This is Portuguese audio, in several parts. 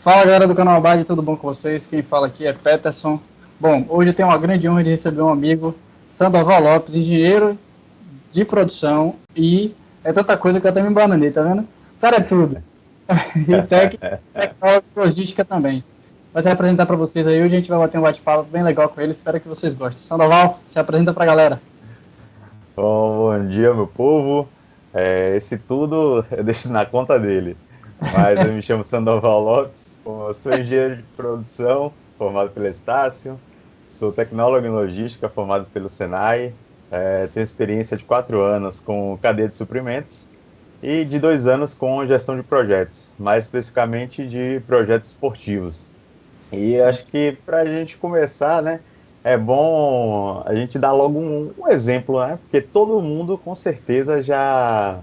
Fala galera do canal Abade, tudo bom com vocês? Quem fala aqui é Peterson. Bom, hoje eu tenho uma grande honra de receber um amigo, Sandoval Lopes, engenheiro de produção e é tanta coisa que eu até me embananei, tá vendo? O cara é tudo. E tecnólogo e logística também. Vai se apresentar para vocês aí, hoje a gente vai bater um bate-papo bem legal com ele, espero que vocês gostem. Sandoval, se apresenta para a galera. Bom dia, meu povo. Esse tudo eu deixo na conta dele. Mas eu me chamo Sandoval Lopes, eu sou engenheiro de produção, formado pela Estácio, sou tecnólogo em logística, formado pelo Senai, tenho experiência de 4 anos com cadeia de suprimentos e de 2 anos com gestão de projetos, mais especificamente de projetos esportivos. E Sim. acho que para a gente começar, né, é bom a gente dar logo um exemplo, né? Porque todo mundo com certeza já,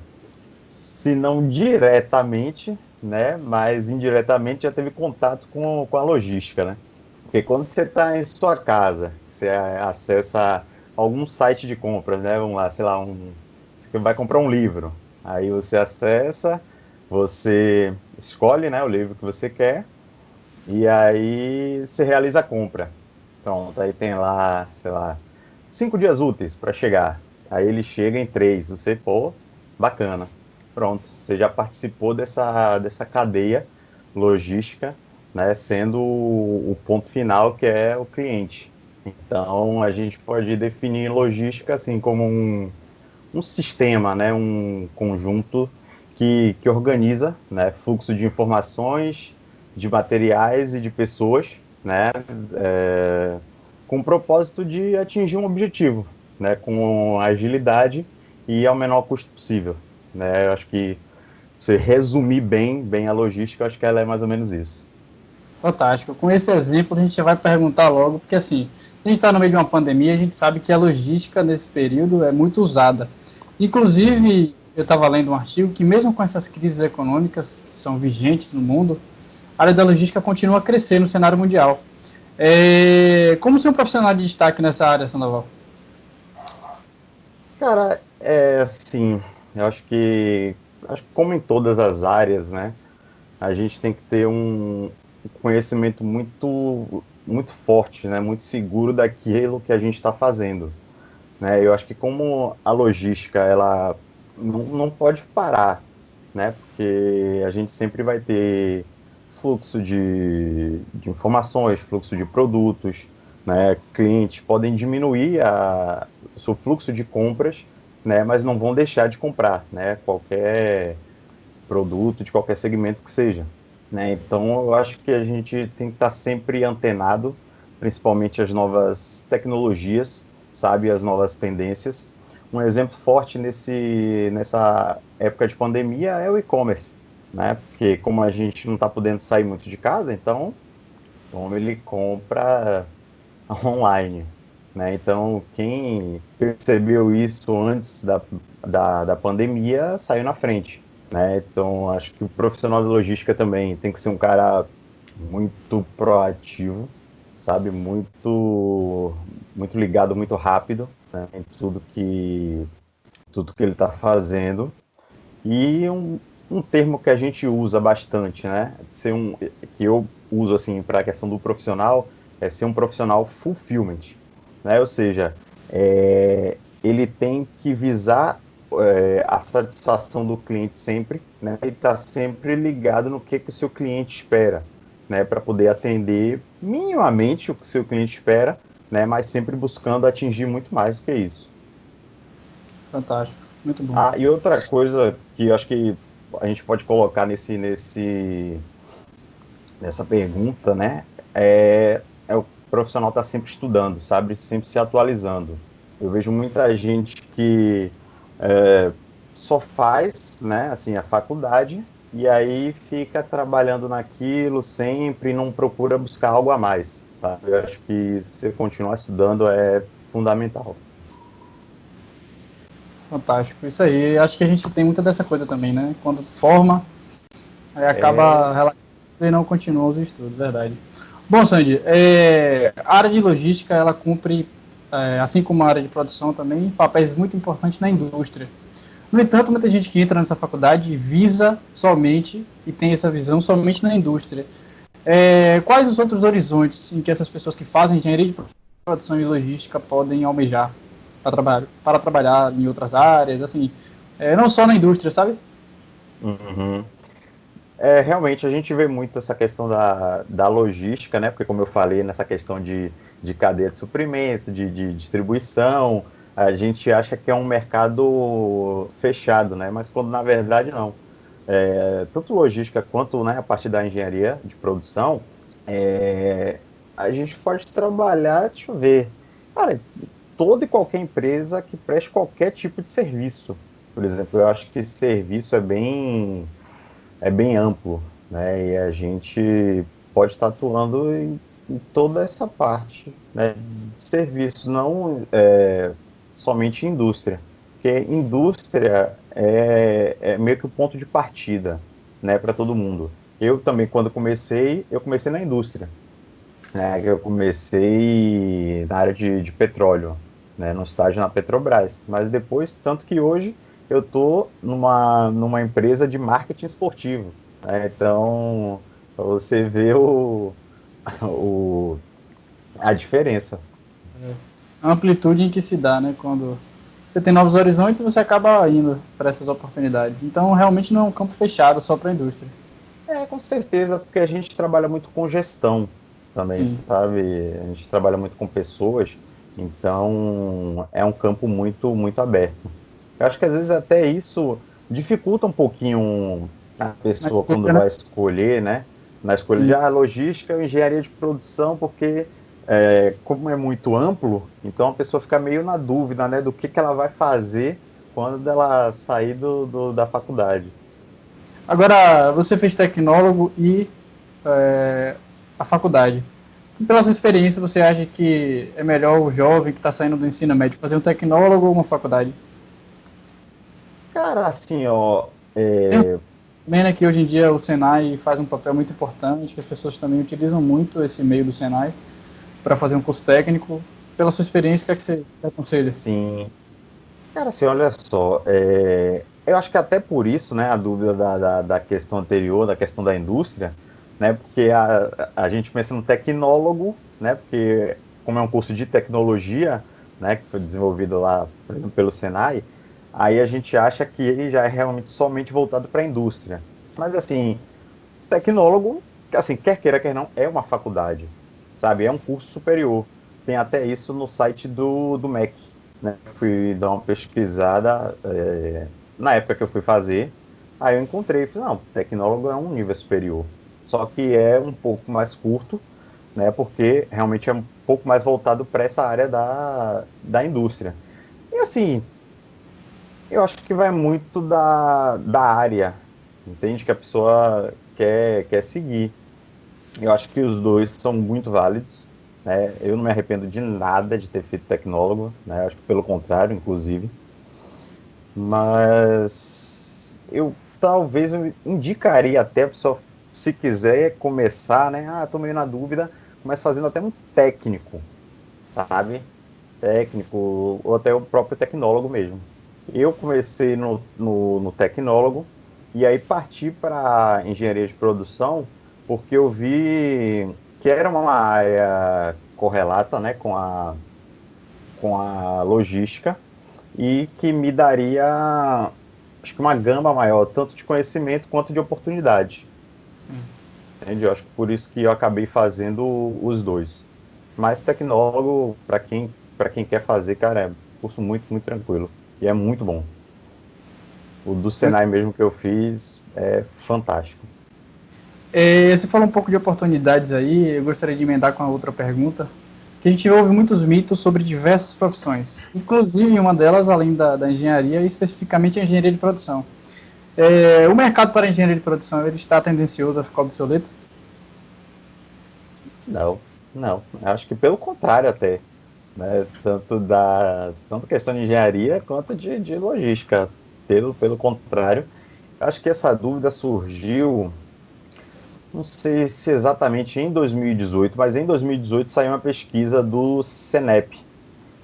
se não diretamente, né, mas indiretamente já teve contato com a logística, né? Porque quando você está em sua casa, você acessa algum site de compras, né? Vamos lá, sei lá, você vai comprar um livro. Aí você acessa, você escolhe, né, o livro que você quer e aí você realiza a compra. Pronto, aí tem lá, sei lá, 5 dias úteis para chegar. Aí ele chega em 3. Você, pô, bacana. Pronto, você já participou dessa cadeia logística, né, sendo o ponto final que é o cliente. Então a gente pode definir logística assim como um sistema, né, um conjunto que organiza, né, fluxo de informações, de materiais e de pessoas, né, é, com o propósito de atingir um objetivo, né, com agilidade e ao menor custo possível. Né. Eu acho que você resumir bem a logística, eu acho que ela é mais ou menos isso. Fantástico. Com esse exemplo, a gente já vai perguntar logo, porque assim, a gente está no meio de uma pandemia, a gente sabe que a logística nesse período é muito usada. Uhum. Inclusive, eu estava lendo um artigo que mesmo com essas crises econômicas que são vigentes no mundo, a área da logística continua a crescer no cenário mundial. Como ser um profissional de destaque nessa área, Sandoval? Cara, é assim, eu acho que como em todas as áreas, né, a gente tem que ter um conhecimento muito forte, né, muito seguro daquilo que a gente está fazendo, né? Eu acho que como a logística ela não pode parar, né? Porque a gente sempre vai ter fluxo de informações, fluxo de produtos, né? Clientes podem diminuir o seu fluxo de compras, né? Mas não vão deixar de comprar, né? Qualquer produto de qualquer segmento que seja, né? Então eu acho que a gente tem que estar sempre antenado, principalmente as novas tecnologias, sabe, as novas tendências. Um exemplo forte nessa época de pandemia é o e-commerce, né? Porque como a gente não está podendo sair muito de casa, então ele compra online, né? Então quem percebeu isso antes da pandemia saiu na frente, né? Então acho que o profissional de logística também tem que ser um cara muito proativo, sabe? Muito ligado, muito rápido, né? Em tudo que ele está fazendo. E um termo que a gente usa bastante, né? Que eu uso assim para a questão do profissional é ser um profissional fulfillment, né? Ou seja, ele tem que visar a satisfação do cliente sempre, né? E está sempre ligado no que o seu cliente espera, né? Para poder atender minimamente o que o seu cliente espera, né? Mas sempre buscando atingir muito mais do que isso. Fantástico, muito bom. Ah, e outra coisa que eu acho que a gente pode colocar nessa pergunta, né? É o profissional estar sempre estudando, sabe? Sempre se atualizando. Eu vejo muita gente que é, só faz, né, assim, a faculdade e aí fica trabalhando naquilo sempre e não procura buscar algo a mais, sabe? Eu acho que você continuar estudando é fundamental. Fantástico. Isso aí, acho que a gente tem muita dessa coisa também, né? Quando forma, aí acaba É, relaxando e não continua os estudos, verdade. Bom, Sandy, a área de logística, ela cumpre, assim como a área de produção também, papéis muito importantes na indústria. No entanto, muita gente que entra nessa faculdade visa somente e tem essa visão somente na indústria. Quais os outros horizontes em que essas pessoas que fazem engenharia de produção e logística podem almejar para trabalhar em outras áreas, assim, não só na indústria, sabe? Uhum. Realmente a gente vê muito essa questão da logística, né? Porque como eu falei, nessa questão de cadeia de suprimento, de distribuição, a gente acha que é um mercado fechado, né? Mas quando na verdade não. Tanto logística quanto, né, a parte da engenharia de produção, é, a gente pode trabalhar, deixa eu ver, cara, toda e qualquer empresa que preste qualquer tipo de serviço. Por exemplo, eu acho que esse serviço é bem amplo, né? E a gente pode estar atuando em toda essa parte, né, de serviços, não somente indústria, porque indústria é meio que o ponto de partida, né, para todo mundo. Eu também, quando eu comecei na indústria, né? Eu comecei na área de petróleo, né? No estágio na Petrobras. Mas depois, tanto que hoje eu estou numa empresa de marketing esportivo, né? Então, pra você vê o, a diferença. A amplitude em que se dá, né? Quando você tem novos horizontes, você acaba indo para essas oportunidades. Então, realmente não é um campo fechado só para a indústria. Com certeza, porque a gente trabalha muito com gestão também, Sim. sabe? A gente trabalha muito com pessoas, então é um campo muito, muito aberto. Eu acho que às vezes até isso dificulta um pouquinho a Na pessoa quando escolha, né? vai escolher, né? Na escolha de Sim. logística ou engenharia de produção, porque como é muito amplo, então a pessoa fica meio na dúvida, né, do que ela vai fazer quando ela sair da faculdade. Agora, você fez tecnólogo e a faculdade. Pela sua experiência, você acha que é melhor o jovem que está saindo do ensino médio fazer um tecnólogo ou uma faculdade? Cara, assim, ó, Vendo que hoje em dia o Senai faz um papel muito importante, que as pessoas também utilizam muito esse meio do Senai para fazer um curso técnico. Pela sua experiência, o que é que você aconselha? sim. Cara, assim, olha só, eu acho que até por isso, né, a dúvida da questão anterior, da questão da indústria, né, porque a gente pensa no tecnólogo, né, porque como é um curso de tecnologia, né, que foi desenvolvido lá, por exemplo, pelo Senai, aí a gente acha que ele já é realmente somente voltado para a indústria. Mas, assim, tecnólogo, assim, quer queira, quer não, é uma faculdade, sabe? É um curso superior. Tem até isso no site do MEC, né? Fui dar uma pesquisada na época que eu fui fazer, aí eu encontrei, falei, não, tecnólogo é um nível superior. Só que é um pouco mais curto, né? Porque realmente é um pouco mais voltado para essa área da indústria. E assim, eu acho que vai muito da área, entende? Que a pessoa quer seguir. Eu acho que os dois são muito válidos, né? Eu não me arrependo de nada de ter feito tecnólogo, né? Acho que pelo contrário, inclusive. Mas eu talvez eu indicaria até a pessoa, se quiser começar, né? Tô meio na dúvida, mas fazendo até um técnico, sabe? Técnico, ou até o próprio tecnólogo mesmo. Eu comecei no tecnólogo e aí parti para engenharia de produção porque eu vi que era uma área correlata, né, com a logística e que me daria, acho que uma gama maior, tanto de conhecimento quanto de oportunidade. Entende? Eu acho que por isso que eu acabei fazendo os dois. Mas tecnólogo, para quem quer fazer, cara, é um curso muito, muito tranquilo. E é muito bom. O do Senai mesmo que eu fiz é fantástico. Você falou um pouco de oportunidades aí, eu gostaria de emendar com a outra pergunta, que a gente ouve muitos mitos sobre diversas profissões, inclusive uma delas, além da engenharia, especificamente a engenharia de produção. O mercado para a engenharia de produção ele está tendencioso a ficar obsoleto? Não, não. Acho que pelo contrário até. Né? Tanto questão de engenharia quanto de logística. Pelo contrário. Acho que essa dúvida surgiu, não sei se exatamente em 2018, mas em 2018 saiu uma pesquisa do Senep,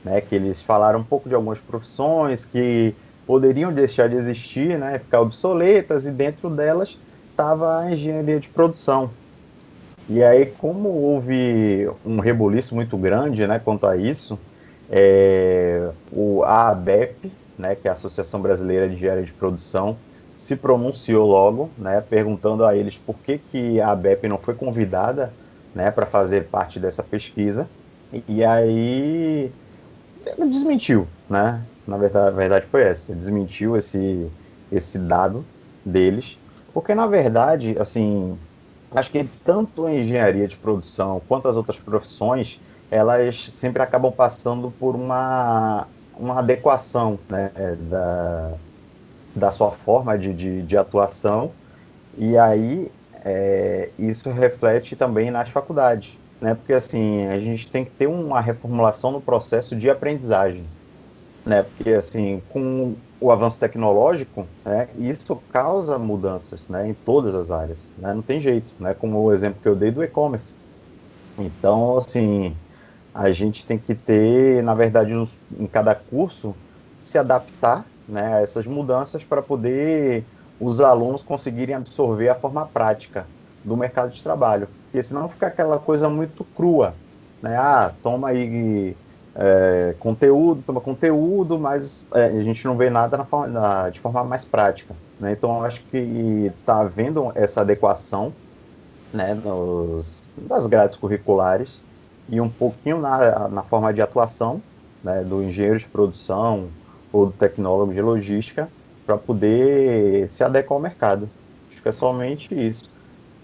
né, que eles falaram um pouco de algumas profissões que poderiam deixar de existir, né, ficar obsoletas, e dentro delas estava a engenharia de produção. E aí, como houve um reboliço muito grande, né, quanto a isso, a ABEP, né, que é a Associação Brasileira de Engenharia de Produção, se pronunciou logo, né, perguntando a eles por que a ABEP não foi convidada, né, para fazer parte dessa pesquisa. E aí desmentiu, né? A verdade foi essa, desmentiu esse dado deles, porque na verdade, assim, acho que tanto a engenharia de produção quanto as outras profissões, elas sempre acabam passando por uma adequação, né, da sua forma de atuação, e aí isso reflete também nas faculdades, né, porque assim, a gente tem que ter uma reformulação no processo de aprendizagem, né? Porque assim, com o avanço tecnológico, né, isso causa mudanças, né, em todas as áreas, né? Não tem jeito, né? Como o exemplo que eu dei do e-commerce. Então, assim, a gente tem que ter, na verdade, em cada curso, se adaptar, né, a essas mudanças para poder os alunos conseguirem absorver a forma prática do mercado de trabalho. Porque senão fica aquela coisa muito crua, né? Ah, toma aí conteúdo, toma conteúdo, mas a gente não vê nada de forma mais prática, né? Então, eu acho que está havendo essa adequação, né, das grades curriculares e um pouquinho na forma de atuação, né, do engenheiro de produção ou do tecnólogo de logística para poder se adequar ao mercado. Acho que é somente isso.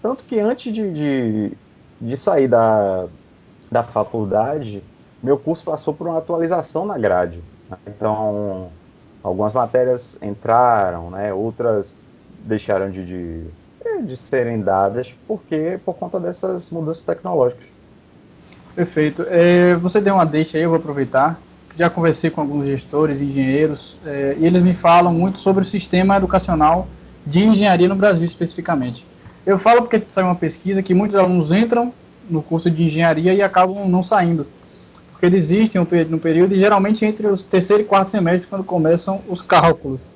Tanto que antes de sair da faculdade, meu curso passou por uma atualização na grade, né? Então, algumas matérias entraram, né, outras deixaram de serem dadas por conta dessas mudanças tecnológicas. Perfeito. Você deu uma deixa aí, eu vou aproveitar. Já conversei com alguns gestores, engenheiros, e eles me falam muito sobre o sistema educacional de engenharia no Brasil, especificamente. Eu falo porque saiu uma pesquisa que muitos alunos entram no curso de engenharia e acabam não saindo, porque eles existem no período e geralmente entre os terceiro e quarto semestre, quando começam os cálculos.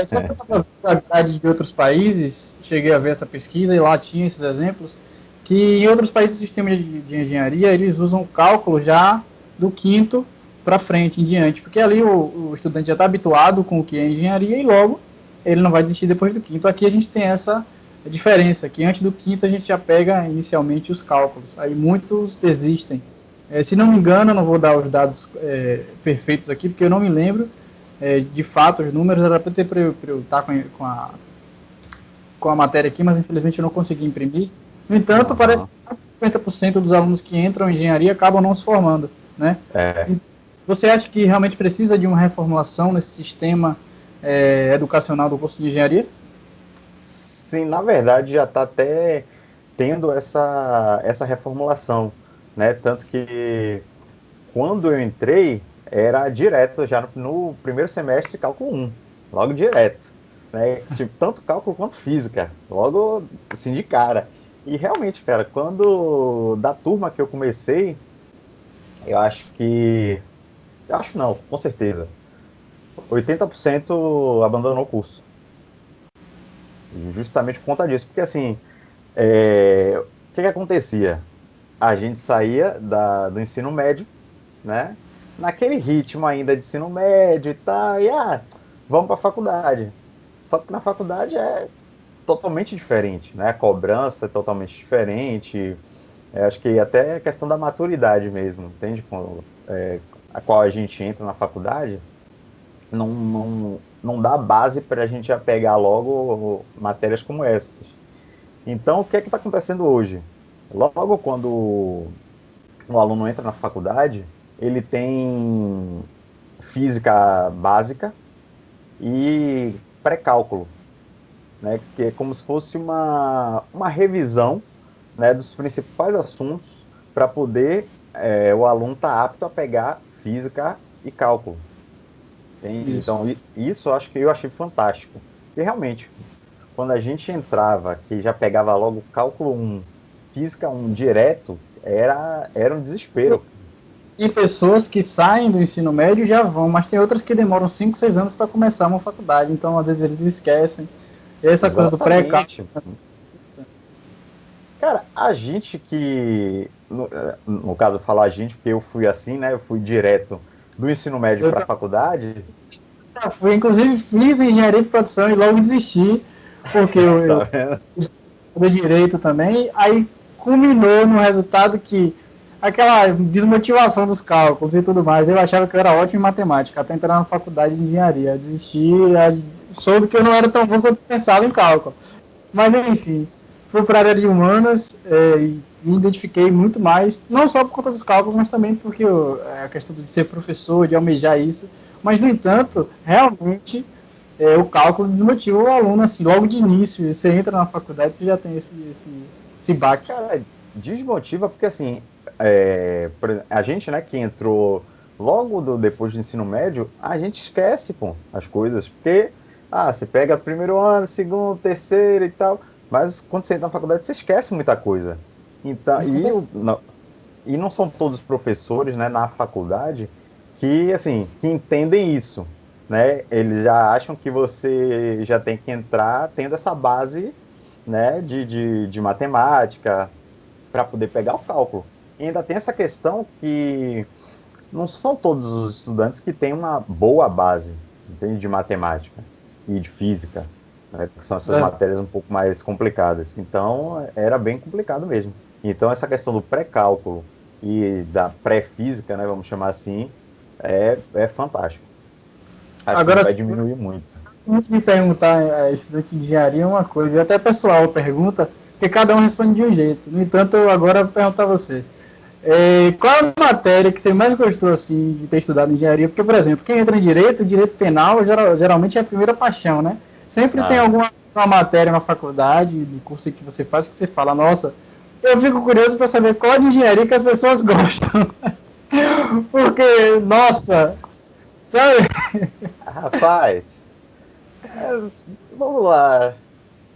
Só que eu estava vendo a grade de outros países, cheguei a ver essa pesquisa e lá tinha esses exemplos, que em outros países do sistema de engenharia eles usam cálculo já do quinto para frente, em diante, porque ali o estudante já está habituado com o que é engenharia e logo ele não vai desistir depois do quinto. Aqui a gente tem essa diferença, que antes do quinto a gente já pega inicialmente os cálculos, aí muitos desistem. Se não me engano, eu não vou dar os dados perfeitos aqui, porque eu não me lembro, de fato, os números era para eu estar com a matéria aqui, mas infelizmente eu não consegui imprimir. No entanto, parece Uhum. que 50% dos alunos que entram em engenharia acabam não se formando, né? É, Você acha que realmente precisa de uma reformulação nesse sistema educacional do curso de engenharia? sim, na verdade já está até tendo essa reformulação, né? Tanto que quando eu entrei, era direto, já no primeiro semestre, cálculo um, logo direto. Né? Tipo, tanto cálculo quanto física, logo assim de cara. E realmente, cara, quando da turma que eu comecei, eu acho que. Eu acho não, com certeza. 80% abandonou o curso. Justamente por conta disso. Porque assim, o que acontecia? A gente saía do ensino médio, né? Naquele ritmo ainda de ensino médio e tal, vamos para a faculdade. Só que na faculdade é totalmente diferente, né? A cobrança é totalmente diferente. Acho que até a questão da maturidade mesmo, entende? A qual a gente entra na faculdade, não dá base para a gente já pegar logo matérias como essas. Então, o que é que está acontecendo hoje? Logo quando o aluno entra na faculdade, ele tem física básica e pré-cálculo, né, que é como se fosse uma revisão, né, dos principais assuntos para poder o aluno estar apto a pegar física e cálculo. Entende? Isso. Então, isso eu achei fantástico. E realmente, quando a gente entrava, que já pegava logo cálculo um, física um direto, era um desespero. E pessoas que saem do ensino médio já vão, mas tem outras que demoram 5, 6 anos para começar uma faculdade, então às vezes eles esquecem. E essa coisa do pré-cálculo. Exatamente. Cara, a gente que, no caso, falar a gente, porque eu fui assim, né? Eu fui direto do ensino médio Eu para a faculdade. fui, inclusive, fiz engenharia de produção e logo desisti, porque eu Tá vendo? estudei direito também, aí culminou no resultado que aquela desmotivação dos cálculos e tudo mais, eu achava que eu era ótimo em matemática, até entrar na faculdade de engenharia, desisti, soube que eu não era tão bom quanto pensava em cálculo. Mas enfim, fui para a área de humanas e me identifiquei muito mais, não só por conta dos cálculos, mas também porque a questão de ser professor, de almejar isso. Mas, no entanto, realmente o cálculo desmotiva o aluno, assim, logo de início. Você entra na faculdade, você já tem esse baque. Cara, desmotiva porque assim, a gente, né, que entrou logo depois do ensino médio, a gente esquece, pô, as coisas, porque você pega primeiro ano, segundo, terceiro e tal, mas quando você entra na faculdade, você esquece muita coisa. Então, e não são todos os professores, né, na faculdade que, assim, que entendem isso, né? Eles já acham que você já tem que entrar tendo essa base, né, de matemática para poder pegar o cálculo. E ainda tem essa questão que não são todos os estudantes que têm uma boa base, entende, de matemática e de física, né, que são essas É. matérias um pouco mais complicadas. Então, era bem complicado mesmo. Então, essa questão do pré-cálculo e da pré-física, né, vamos chamar assim, é fantástico. Acho que Agora, vai diminuir muito. antes de perguntar a estudante de engenharia uma coisa, e até pessoal pergunta, porque cada um responde de um jeito. No entanto, eu agora vou perguntar a você. Qual a matéria que você mais gostou assim, de ter estudado engenharia? Porque, por exemplo, quem entra em direito, direito penal, geralmente é a primeira paixão, né? Sempre tem Ah, alguma uma matéria na faculdade, no curso que você faz, que você fala, nossa, eu fico curioso para saber qual de engenharia que as pessoas gostam. Porque, nossa, sabe? rapaz, vamos lá.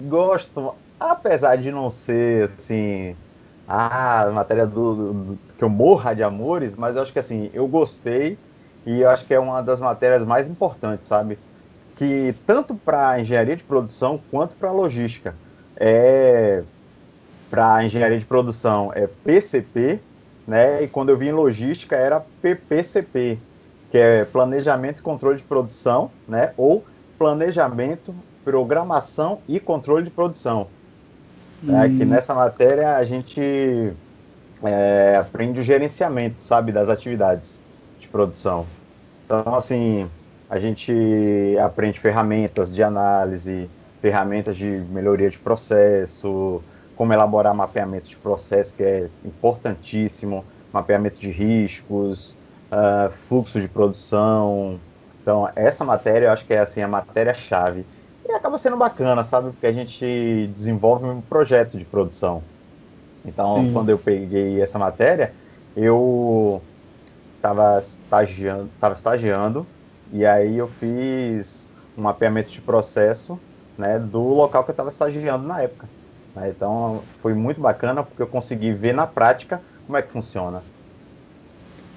Gosto, apesar de não ser assim, matéria que eu morra de amores, mas eu acho que assim, eu gostei e eu acho que é uma das matérias mais importantes, sabe? Que tanto para engenharia de produção quanto para logística. É, para engenharia de produção é PCP, né? E quando eu vi em logística era PPCP, que é planejamento e controle de produção, né? Ou planejamento, programação e controle de produção. Que Hum, nessa matéria a gente aprende o gerenciamento, sabe, das atividades de produção. Então, assim, a gente aprende ferramentas de análise, ferramentas de melhoria de processo, como elaborar mapeamento de processo, que é importantíssimo, mapeamento de riscos, fluxo de produção. Então, essa matéria eu acho que é assim, a matéria-chave. E acaba sendo bacana, sabe? Porque a gente desenvolve um projeto de produção. Então, sim. quando eu peguei essa matéria, eu estava estagiando e aí eu fiz um mapeamento de processo, né, do local que eu estava estagiando na época. Né? Então foi muito bacana porque eu consegui ver na prática como é que funciona.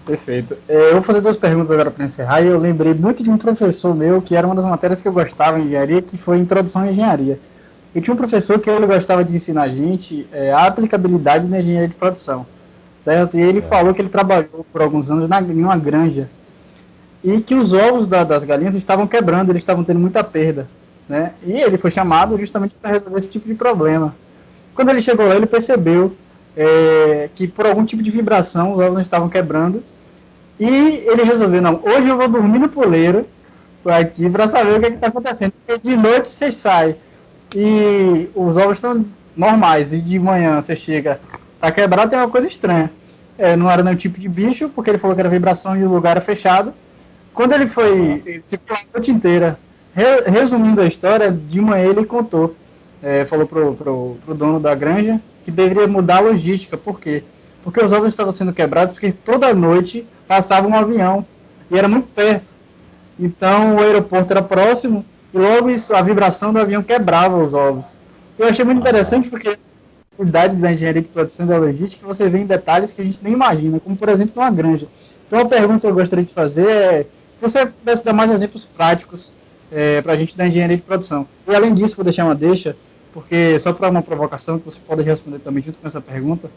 Perfeito. Eu vou fazer duas perguntas agora para encerrar. E eu lembrei muito de um professor meu, que era uma das matérias que eu gostava em engenharia, que foi Introdução à Engenharia. Eu tinha um professor que ele gostava de ensinar a gente a aplicabilidade na engenharia de produção, certo? E ele falou que ele trabalhou por alguns anos em uma granja e que os ovos das galinhas estavam quebrando, eles estavam tendo muita perda, né? E ele foi chamado justamente para resolver esse tipo de problema. Quando ele chegou lá, ele percebeu que por algum tipo de vibração os ovos não estavam quebrando e ele resolveu, não, hoje eu vou dormir no puleiro aqui para saber o que está acontecendo. Porque de noite você sai e os ovos estão normais e de manhã você chega, tá quebrado, tem uma coisa estranha. Não era nenhum tipo de bicho, porque ele falou que era vibração e o lugar era fechado. Quando ele foi, Aham. ele ficou a noite inteira. Resumindo a história, de manhã ele contou, falou pro dono da granja que deveria mudar a logística. Por quê? Porque os ovos estavam sendo quebrados porque toda noite passava um avião e era muito perto. Então o aeroporto era próximo e logo isso, a vibração do avião quebrava os ovos. Eu achei muito Aham. interessante porque a unidade da engenharia de produção e da logística você vê em detalhes que a gente nem imagina, como por exemplo numa granja. Então a pergunta que eu gostaria de fazer é se você pudesse dar mais exemplos práticos para a gente da engenharia de produção. E além disso, vou deixar uma deixa, porque só para uma provocação, que você pode responder também junto com essa pergunta,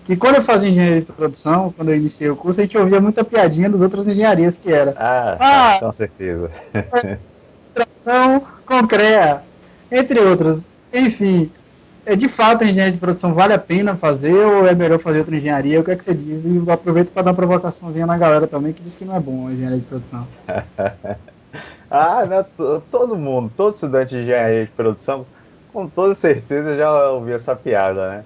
que quando eu fazia engenharia de produção, quando eu iniciei o curso, a gente ouvia muita piadinha das outras engenharias, que era, Ah, ah, com certeza. não, Concrea, entre outras. Enfim, de fato a engenharia de produção vale a pena fazer ou é melhor fazer outra engenharia? O que é que você diz? E aproveito para dar uma provocaçãozinha na galera também, que diz que não é bom a engenharia de produção. Ah, não, todo mundo, todo estudante de engenharia de produção, com toda certeza já ouviu essa piada, né?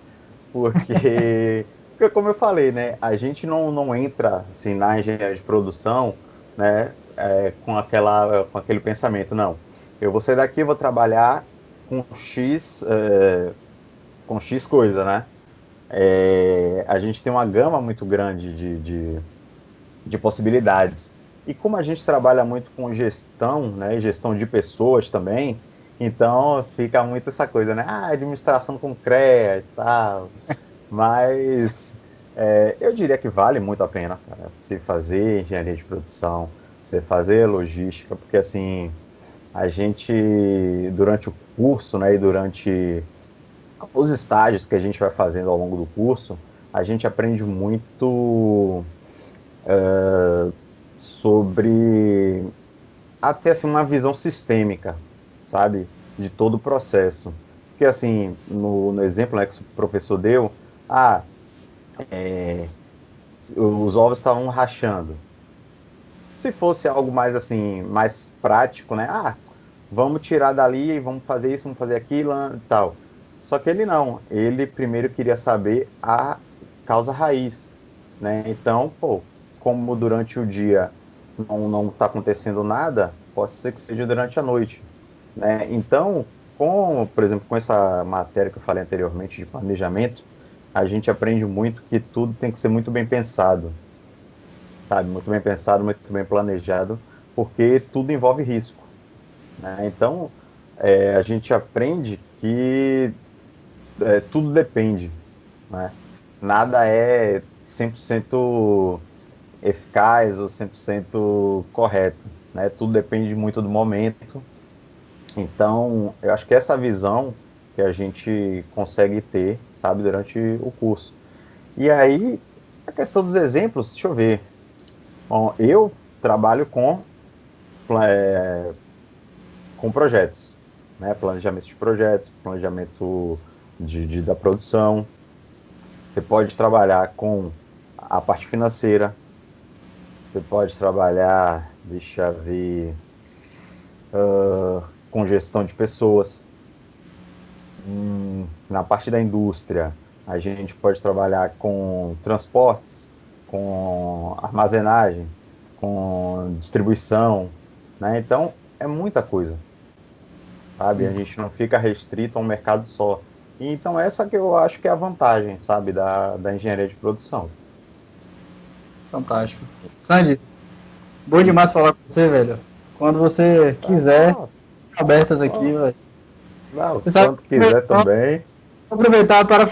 Porque como eu falei, né, a gente não entra assim, na engenharia de produção, né, com aquele pensamento, não. Eu vou sair daqui, vou trabalhar com com X coisa, né? A gente tem uma gama muito grande de possibilidades. E como a gente trabalha muito com gestão, né, gestão de pessoas também, então fica muito essa coisa, né? Ah, administração com CREA e tal. Mas eu diria que vale muito a pena, cara, você fazer engenharia de produção, você fazer logística, porque assim, a gente, durante o curso, né, e durante os estágios que a gente vai fazendo ao longo do curso, a gente aprende muito sobre até assim, uma visão sistêmica, sabe, de todo o processo. Porque assim, no exemplo, né, que o professor deu, ah, os ovos estavam rachando. Se fosse algo mais assim, mais prático, né? Ah, vamos tirar dali, vamos fazer isso, vamos fazer aquilo e tal. Só que ele não. Ele primeiro queria saber a causa raiz, né? Então, pô, como durante o dia não está acontecendo nada, pode ser que seja durante a noite, né? Então, por exemplo, com essa matéria que eu falei anteriormente de planejamento, a gente aprende muito que tudo tem que ser muito bem pensado, sabe? Muito bem pensado, muito bem planejado, porque tudo envolve risco, né? Então, a gente aprende que tudo depende, né? Nada é 100% eficaz ou 100% correto, né? Tudo depende muito do momento. Então, eu acho que essa visão que a gente consegue ter, sabe, durante o curso. E aí, a questão dos exemplos, deixa eu ver. Bom, eu trabalho é, com projetos, né? Planejamento de projetos, planejamento da produção. Você pode trabalhar com a parte financeira, você pode trabalhar, deixa eu ver, com gestão de pessoas. Na parte da indústria, a gente pode trabalhar com transportes, com armazenagem, com distribuição, né? Então, é muita coisa, sabe? A Sim, gente não fica restrito a um mercado só. E então, essa que eu acho que é a vantagem, sabe, da engenharia de produção. fantástico. Sandy, bom demais falar com você, velho. Quando você Tá, quiser, não, abertas aqui, não, velho. não, Você sabe quanto quiser também. vou aproveitar para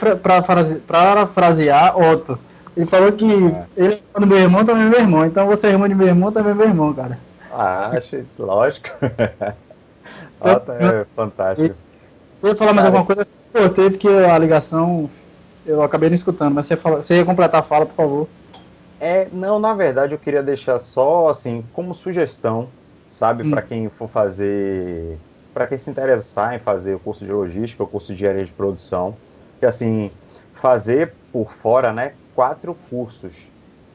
parafrasear Otto. Ele falou que É. ele é irmão do meu irmão, também é meu irmão. Então você é irmão de meu irmão, também é meu irmão, cara. Acho, lógico. Então, Ota é fantástico. você ia falar mais alguma Cara, coisa? Eu cortei porque a ligação eu acabei não escutando, mas você ia completar a fala, por favor. não, na verdade eu queria deixar só assim como sugestão, sabe, para Hum, quem for fazer, para quem se interessar em fazer o curso de logística, o curso de engenharia de produção, que assim, fazer por fora, né, 4 cursos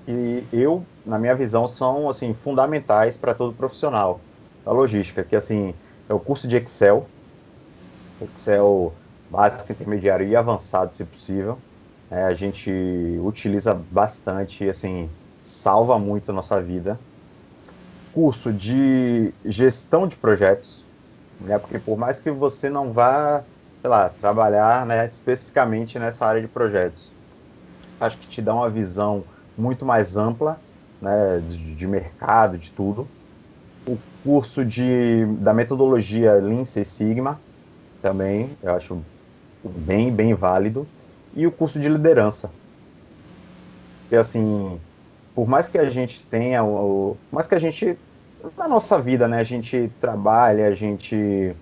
que eu, na minha visão, são assim fundamentais para todo profissional da logística, que assim, é o curso de Excel básico, intermediário e avançado, se possível. A gente utiliza bastante, assim, salva muito a nossa vida. Curso de gestão de projetos, né? Porque por mais que você não vá, sei lá, trabalhar, né, especificamente nessa área de projetos, acho que te dá uma visão muito mais ampla, né, de mercado, de tudo. O curso da metodologia Lean Six Sigma, também, eu acho bem válido. E o curso de liderança. Porque, assim, por mais que a gente tenha, por mais que a gente, na nossa vida, né, a gente trabalha, a gente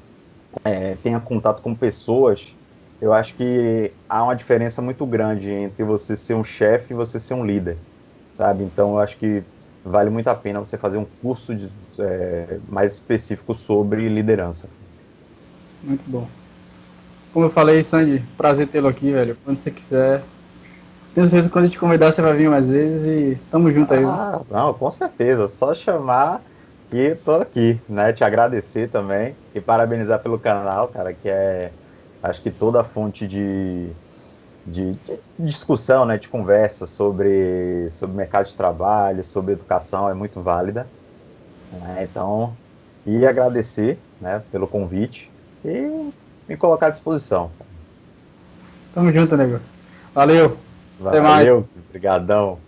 tenha contato com pessoas, eu acho que há uma diferença muito grande entre você ser um chefe e você ser um líder, sabe? Então, eu acho que vale muito a pena você fazer um curso mais específico sobre liderança. Muito bom. Como eu falei, Sandy, prazer tê-lo aqui, velho. Quando você quiser. Tenho certeza que quando a gente convidar, você vai vir mais vezes e tamo junto aí, viu? Ah, não, com certeza. Só chamar e tô aqui, né? Te agradecer também e parabenizar pelo canal, cara, que acho que toda a fonte de discussão, né, de conversa sobre mercado de trabalho, sobre educação é muito válida, né? Então, e agradecer, né, pelo convite e me colocar à disposição. Tamo junto, nego. Valeu. Até mais. Valeu, brigadão.